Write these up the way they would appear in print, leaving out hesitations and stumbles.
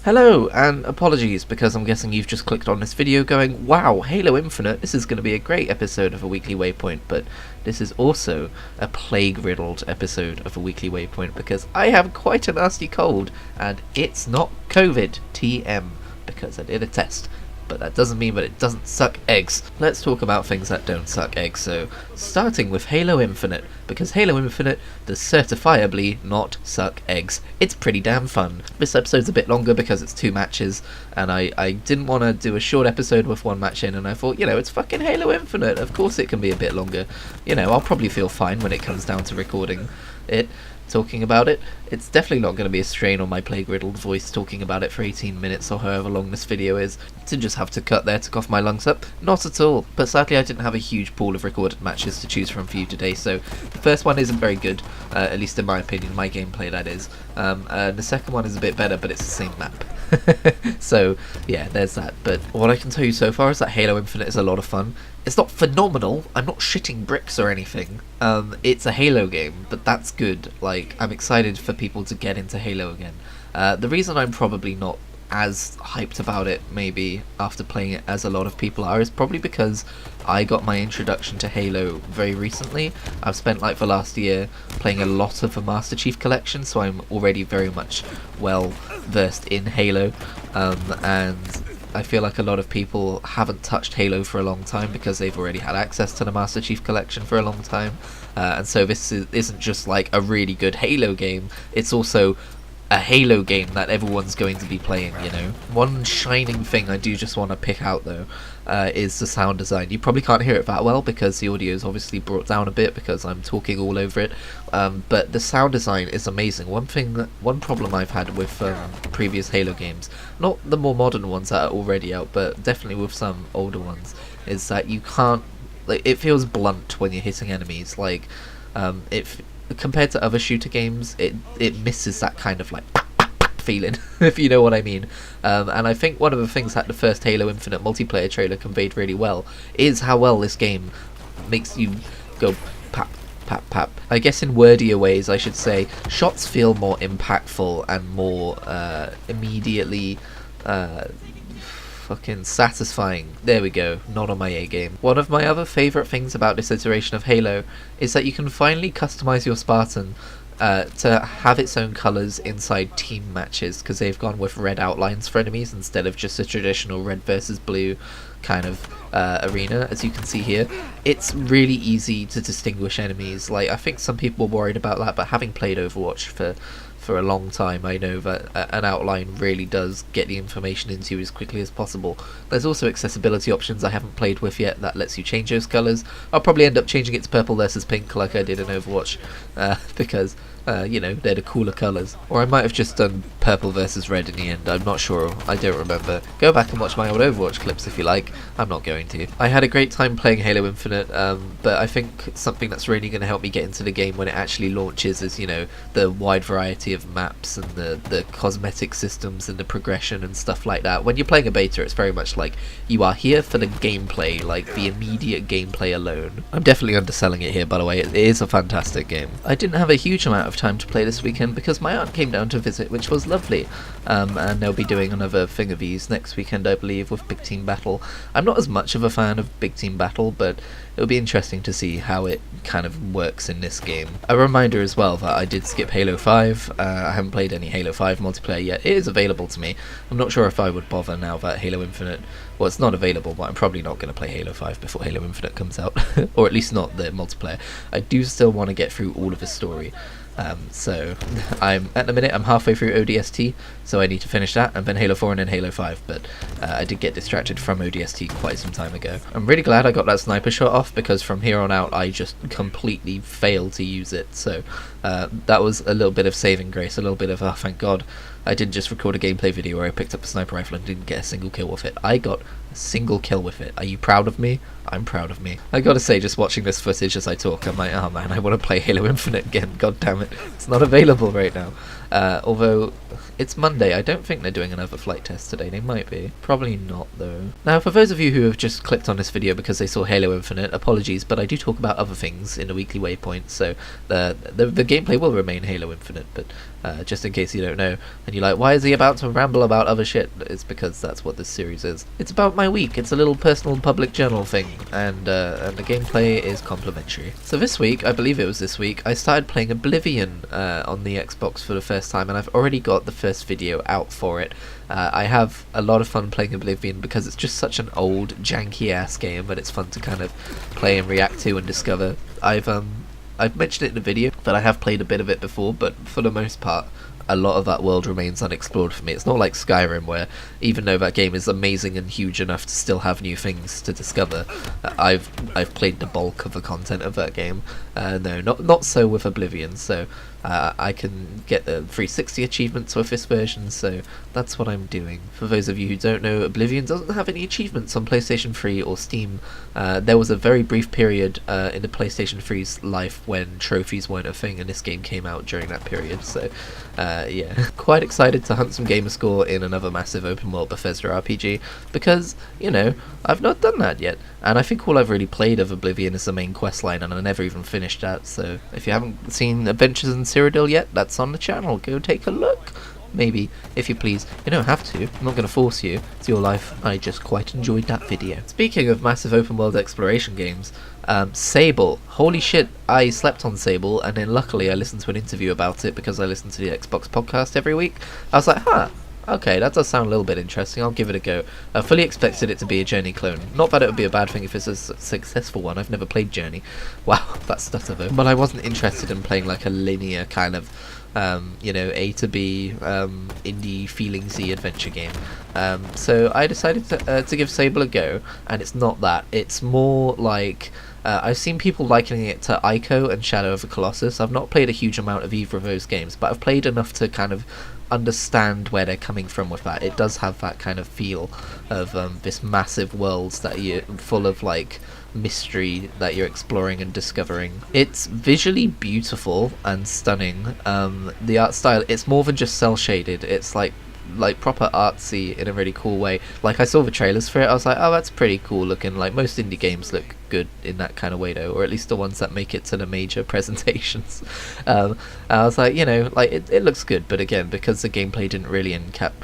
Hello, and apologies because I'm guessing you've just clicked on this video going, wow, Halo Infinite, this is going to be a great episode of a weekly Waypoint, but this is also a plague-riddled episode of a weekly Waypoint because I have quite a nasty cold, and it's not COVID, TM, because I did a test. But that doesn't mean that it doesn't suck eggs. Let's talk about things that don't suck eggs, so starting with Halo Infinite, because Halo Infinite does certifiably not suck eggs. It's pretty damn fun. This episode's a bit longer because it's 2 matches, and I didn't want to do a short episode with 1 match in, and I thought, it's fucking Halo Infinite, of course it can be a bit longer. I'll probably feel fine when it comes down to recording it. Talking about it, it's definitely not going to be a strain on my plague-riddled voice talking about it for 18 minutes or however long this video is, to just have to cut there to cough my lungs up. Not at all, but sadly I didn't have a huge pool of recorded matches to choose from for you today, so the first one isn't very good, at least in my opinion, my gameplay that is. The second one is a bit better, but it's the same map. So yeah, there's that. But what I can tell you so far is that Halo Infinite is a lot of fun. It's not phenomenal, I'm not shitting bricks or anything. It's a Halo game, but that's good. Like, I'm excited for people to get into Halo again. The reason I'm probably not as hyped about it, maybe, after playing it as a lot of people are, is probably because I got my introduction to Halo very recently. I've spent like the last year playing a lot of the Master Chief Collection, so I'm already very much well versed in Halo, and I feel like a lot of people haven't touched Halo for a long time because they've already had access to the Master Chief Collection for a long time, and so this isn't just like a really good Halo game, it's also a Halo game that everyone's going to be playing, One shining thing I do just want to pick out though, is the sound design. You probably can't hear it that well because the audio is obviously brought down a bit because I'm talking all over it, but the sound design is amazing. One problem I've had with previous Halo games, not the more modern ones that are already out, but definitely with some older ones, is that you can't, it feels blunt when you're hitting enemies, if compared to other shooter games, it misses that kind of feeling, if you know what I mean. And I think one of the things that the first Halo Infinite multiplayer trailer conveyed really well is how well this game makes you go pap, pap, pap. I guess in wordier ways I should say, shots feel more impactful and more immediately fucking satisfying. There we go, not on my A game. One of my other favourite things about this iteration of Halo is that you can finally customise your Spartan to have its own colours inside team matches, because they've gone with red outlines for enemies instead of just a traditional red versus blue kind of arena, as you can see here. It's really easy to distinguish enemies. I think some people were worried about that, but having played Overwatch for a long time, I know that an outline really does get the information into you as quickly as possible. There's also accessibility options I haven't played with yet that lets you change those colours. I'll probably end up changing it to purple versus pink like I did in Overwatch, because they're the cooler colours. Or I might have just done purple versus red in the end, I'm not sure, I don't remember. Go back and watch my old Overwatch clips if you like, I'm not going to. I had a great time playing Halo Infinite, but I think something that's really going to help me get into the game when it actually launches is, the wide variety of maps and the cosmetic systems and the progression and stuff like that. When you're playing a beta, it's very much like you are here for the gameplay, the immediate gameplay alone. I'm definitely underselling it here, by the way, it is a fantastic game. I didn't have a huge amount of time to play this weekend because my aunt came down to visit, which was lovely, and they'll be doing another thing of these next weekend, I believe, with Big Team Battle. I'm not as much of a fan of Big Team Battle, but it'll be interesting to see how it kind of works in this game. A reminder as well that I did skip Halo 5, I haven't played any Halo 5 multiplayer yet. It is available to me. I'm not sure if I would bother now that Halo Infinite, well, it's not available, but I'm probably not going to play Halo 5 before Halo Infinite comes out, or at least not the multiplayer. I do still want to get through all of the story. So at the minute I'm halfway through ODST, so I need to finish that, and then Halo 4 and then Halo 5, but I did get distracted from ODST quite some time ago. I'm really glad I got that sniper shot off, because from here on out I just completely failed to use it, so that was a little bit of saving grace, a little bit of, oh thank god, I didn't just record a gameplay video where I picked up a sniper rifle and didn't get a single kill with it. I got a single kill with it. Are you proud of me? I'm proud of me. I gotta say, just watching this footage as I talk, I'm like, oh man, I want to play Halo Infinite again, god damn it. It's not available right now. Although it's Monday, I don't think they're doing another flight test today. They might be. Probably not, though. Now, for those of you who have just clicked on this video because they saw Halo Infinite, apologies, but I do talk about other things in the weekly Waypoint, so the gameplay will remain Halo Infinite, but just in case you don't know, and you're like, why is he about to ramble about other shit? It's because that's what this series is. It's about my week. It's a little personal public journal thing, and the gameplay is complimentary. So this week, I believe it was this week, I started playing Oblivion on the Xbox for the first time, and I've already got the first video out for it. I have a lot of fun playing Oblivion because it's just such an old, janky ass game, but it's fun to kind of play and react to and discover. I've mentioned it in the video that I have played a bit of it before, but for the most part, a lot of that world remains unexplored for me. It's not like Skyrim, where even though that game is amazing and huge enough to still have new things to discover, I've played the bulk of the content of that game. No, not so with Oblivion. So I can get the 360 achievements with this version, so that's what I'm doing. For those of you who don't know, Oblivion doesn't have any achievements on PlayStation 3 or Steam. There was a very brief period in the PlayStation 3's life when trophies weren't a thing, and this game came out during that period, so yeah. Quite excited to hunt some gamerscore in another massive open world Bethesda RPG, because, you know, I've not done that yet, and I think all I've really played of Oblivion is the main questline, and I never even finished that, so if you haven't seen Adventures in Cyrodiil yet, that's on the channel, go take a look. Maybe, if you please. You don't have to, I'm not going to force you, it's your life. I just quite enjoyed that video. Speaking of massive open world exploration games, Sable. Holy shit, I slept on Sable, and then luckily I listened to an interview about it because I listen to the Xbox podcast every week. I was like, huh, okay, that does sound a little bit interesting, I'll give it a go. I fully expected it to be a Journey clone. Not that it would be a bad thing if it's a successful one, I've never played Journey. Wow, that stutter though. But I wasn't interested in playing like a linear kind of you know, A to B indie feelingsy adventure game. So I decided to give Sable a go, and it's not that. It's more like I've seen people likening it to Ico and Shadow of the Colossus. I've not played a huge amount of either of those games, but I've played enough to kind of understand where they're coming from with that. It does have that kind of feel of this massive world that you're full of like mystery that you're exploring and discovering. It's visually beautiful and stunning. The art style, it's more than just cel shaded, it's like proper artsy in a really cool way. Like I saw the trailers for it, I was like, oh, that's pretty cool looking. Like most indie games look good in that kind of way though, or at least the ones that make it to the major presentations. I was like, you know, like it looks good, but again, because the gameplay didn't really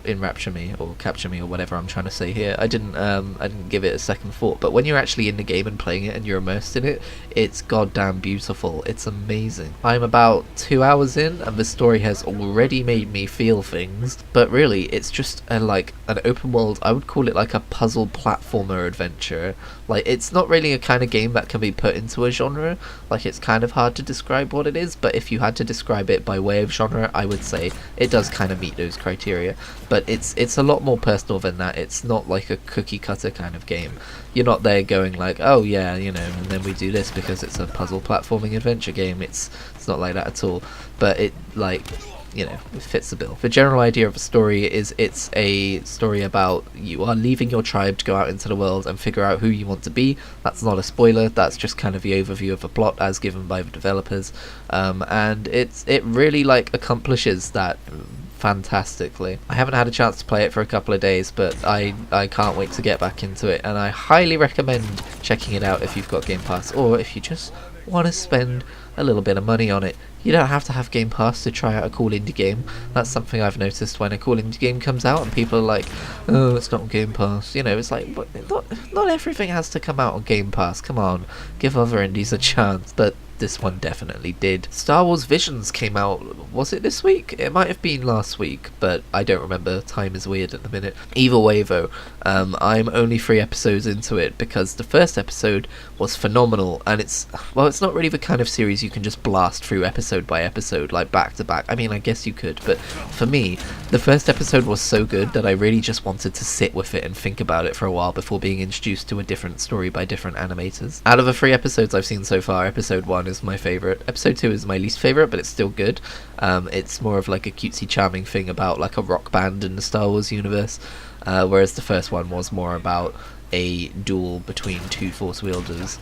enrapture me or capture me or whatever I'm trying to say here, I didn't give it a second thought. But when you're actually in the game and playing it and you're immersed in it, it's goddamn beautiful. It's amazing. I'm about 2 hours in and the story has already made me feel things, but really it's just like an open world, I would call it like a puzzle platformer adventure. Like it's not really a kind of game that can be put into a genre. Like it's kind of hard to describe what it is, but if you had to describe it by way of genre, I would say it does kind of meet those criteria. But it's a lot more personal than that. It's not like a cookie cutter kind of game. You're not there going like, oh yeah, you know, and then we do this because it's a puzzle platforming adventure game. It's not like that at all. But it, like, you know, it fits the bill. The general idea of the story is it's a story about you are leaving your tribe to go out into the world and figure out who you want to be. That's not a spoiler, that's just kind of the overview of the plot as given by the developers, and it really like accomplishes that fantastically. I haven't had a chance to play it for a couple of days, but I can't wait to get back into it, and I highly recommend checking it out if you've got Game Pass, or if you just want to spend a little bit of money on it. You don't have to have Game Pass to try out a cool indie game. That's something I've noticed when a cool indie game comes out and people are like, oh, it's not on Game Pass. You know, it's like, not everything has to come out on Game Pass. Come on, give other indies a chance. But this one definitely did. Star Wars Visions came out, was it this week? It might have been last week, but I don't remember. Time is weird at the minute. Either way though, I'm only 3 episodes into it because the first episode was phenomenal, and it's not really the kind of series you can just blast through episode by episode, like back to back. I mean, I guess you could, but for me, the first episode was so good that I really just wanted to sit with it and think about it for a while before being introduced to a different story by different animators. Out of the 3 episodes I've seen so far, episode 1 is my favourite. Episode 2 is my least favourite, but it's still good. It's more of like a cutesy charming thing about like a rock band in the Star Wars universe, whereas the first one was more about a duel between two force wielders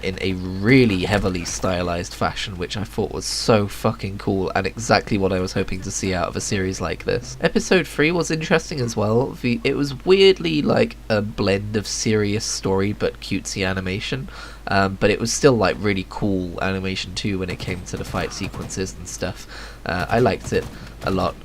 in a really heavily stylized fashion, which I thought was so fucking cool and exactly what I was hoping to see out of a series like this. Episode 3 was interesting as well. It was weirdly like a blend of serious story but cutesy animation. But it was still like really cool animation too when it came to the fight sequences and stuff. I liked it a lot.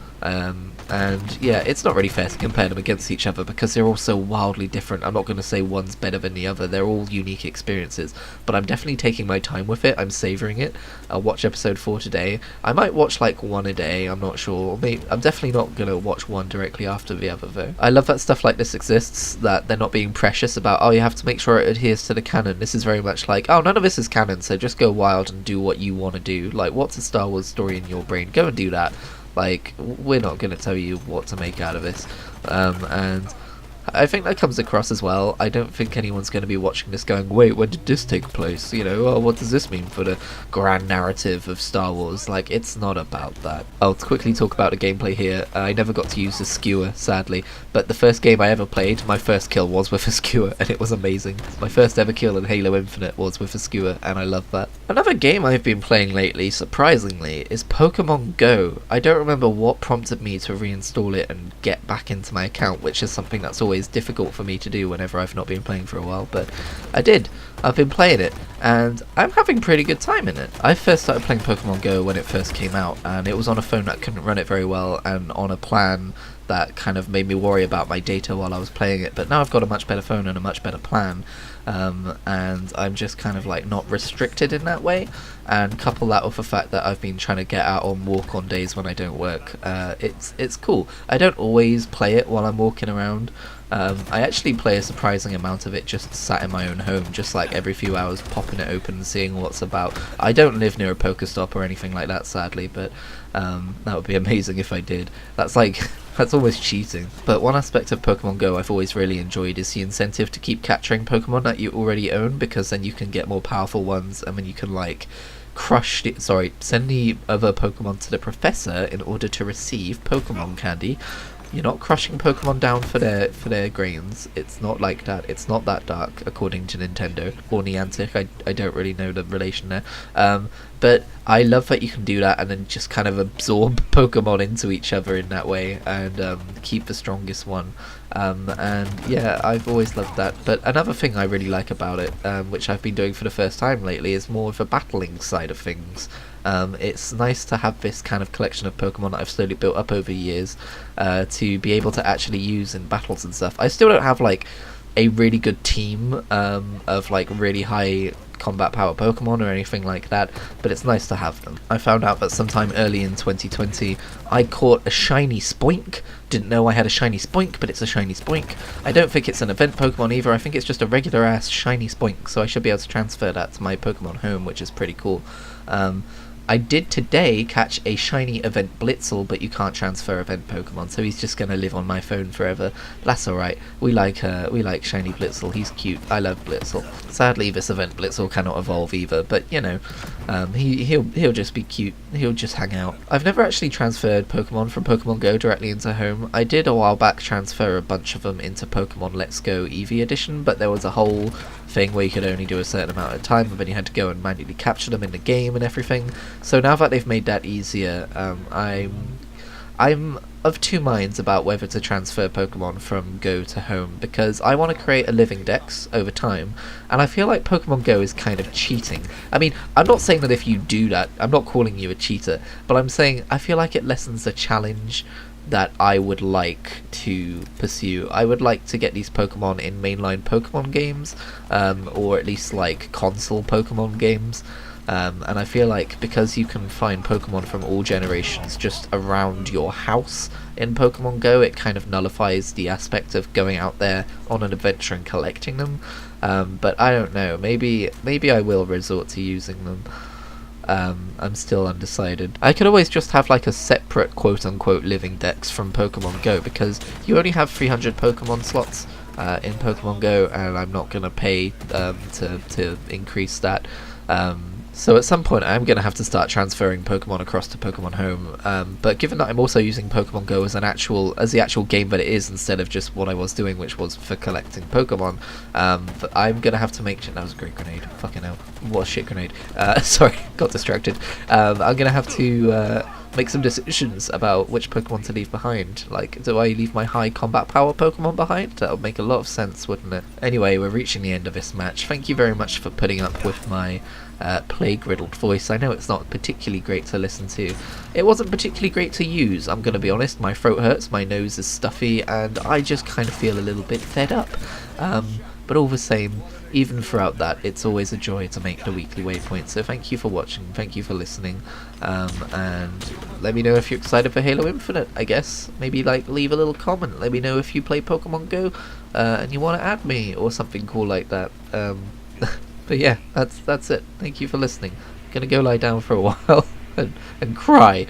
And yeah, it's not really fair to compare them against each other because they're all so wildly different. I'm not going to say one's better than the other. They're all unique experiences, but I'm definitely taking my time with it. I'm savouring it. I'll watch episode 4 today. I might watch like one a day, I'm not sure. Maybe, I'm definitely not going to watch one directly after the other though. I love that stuff like this exists, that they're not being precious about, oh, you have to make sure it adheres to the canon. This is very much like, oh, none of this is canon, so just go wild and do what you want to do. Like, what's a Star Wars story in your brain? Go and do that. Like, we're not going to tell you what to make out of this. And I think that comes across as well. I don't think anyone's going to be watching this going, wait, when did this take place? You know, oh, what does this mean for the grand narrative of Star Wars? Like, it's not about that. I'll quickly talk about the gameplay here. I never got to use the skewer, sadly, but the first game I ever played, my first kill was with a skewer, and it was amazing. My first ever kill in Halo Infinite was with a skewer, and I love that. Another game I've been playing lately, surprisingly, is Pokémon Go. I don't remember what prompted me to reinstall it and get back into my account, which is something that's always difficult for me to do whenever I've not been playing for a while, but I did. I've been playing it, and I'm having a pretty good time in it. I first started playing Pokemon Go when it first came out, and it was on a phone that couldn't run it very well, and on a plan that kind of made me worry about my data while I was playing it, but now I've got a much better phone and a much better plan, and I'm just kind of like not restricted in that way, and couple that with the fact that I've been trying to get out on walk on days when I don't work. It's cool. I don't always play it while I'm walking around. I actually play a surprising amount of it just sat in my own home, just like every few hours popping it open and seeing what's about. I don't live near a Pokestop or anything like that, sadly, but that would be amazing if I did. That's like, that's almost cheating. But one aspect of Pokemon Go I've always really enjoyed is the incentive to keep capturing Pokemon that you already own, because then you can get more powerful ones, and then you can like send the other Pokemon to the professor in order to receive Pokemon candy. You're not crushing Pokemon down for their grains. It's not like that. It's not that dark, according to Nintendo or Niantic. I don't really know the relation there. But I love that you can do that and then just kind of absorb Pokemon into each other in that way, and keep the strongest one. And yeah, I've always loved that. But another thing I really like about it, which I've been doing for the first time lately, is more of the battling side of things. It's nice to have this kind of collection of Pokemon that I've slowly built up over years, to be able to actually use in battles and stuff. I still don't have like a really good team of like really high combat power Pokemon or anything like that, but it's nice to have them. I found out that sometime early in 2020 I caught a shiny Spoink. Didn't know I had a shiny Spoink, but it's a shiny Spoink. I don't think it's an event Pokemon either. I think it's just a regular ass shiny Spoink, so I should be able to transfer that to my Pokemon home, which is pretty cool. I did today catch a shiny event Blitzel, but you can't transfer event Pokemon, so he's just gonna live on my phone forever. That's alright. We like shiny Blitzel. He's cute. I love Blitzel. Sadly, this event Blitzel cannot evolve either, but you know, he'll just be cute. He'll just hang out. I've never actually transferred Pokemon from Pokemon Go directly into home. I did a while back transfer a bunch of them into Pokemon Let's Go Eevee Edition, but there was a whole thing where you could only do a certain amount of time, and then you had to go and manually capture them in the game and everything. So now that they've made that easier, I'm of two minds about whether to transfer Pokemon from Go to home, because I want to create a living dex over time, and I feel like Pokemon Go is kind of cheating. I mean, I'm not saying that if you do that, I'm not calling you a cheater, but I'm saying I feel like it lessens the challenge that I would like to pursue. I would like to get these Pokemon in mainline Pokemon games, or at least like console Pokemon games. And I feel like because you can find Pokemon from all generations just around your house in Pokemon Go, it kind of nullifies the aspect of going out there on an adventure and collecting them. But I don't know, maybe I will resort to using them. I'm still undecided. I could always just have like a separate quote-unquote living dex from Pokemon Go, because you only have 300 Pokemon slots in Pokemon Go, and I'm not going to pay to increase that. So at some point I'm going to have to start transferring Pokemon across to Pokemon Home, but given that I'm also using Pokemon Go as the actual game that it is, instead of just what I was doing, which was for collecting Pokemon, but I'm going to have to make... That was a great grenade. Fucking hell. What a shit grenade. Sorry, got distracted. I'm going to have to make some decisions about which Pokemon to leave behind. Like, do I leave my high combat power Pokemon behind? That would make a lot of sense, wouldn't it? Anyway, we're reaching the end of this match. Thank you very much for putting up with my plague-riddled voice. I know it's not particularly great to listen to. It wasn't particularly great to use, I'm going to be honest. My throat hurts, my nose is stuffy, and I just kind of feel a little bit fed up. But all the same, even throughout that, it's always a joy to make the weekly Waypoint. So thank you for watching, thank you for listening, and let me know if you're excited for Halo Infinite, I guess. Maybe like leave a little comment, let me know if you play Pokemon Go and you want to add me or something cool like that. But yeah, that's it. Thank you for listening. I'm gonna go lie down for a while and cry.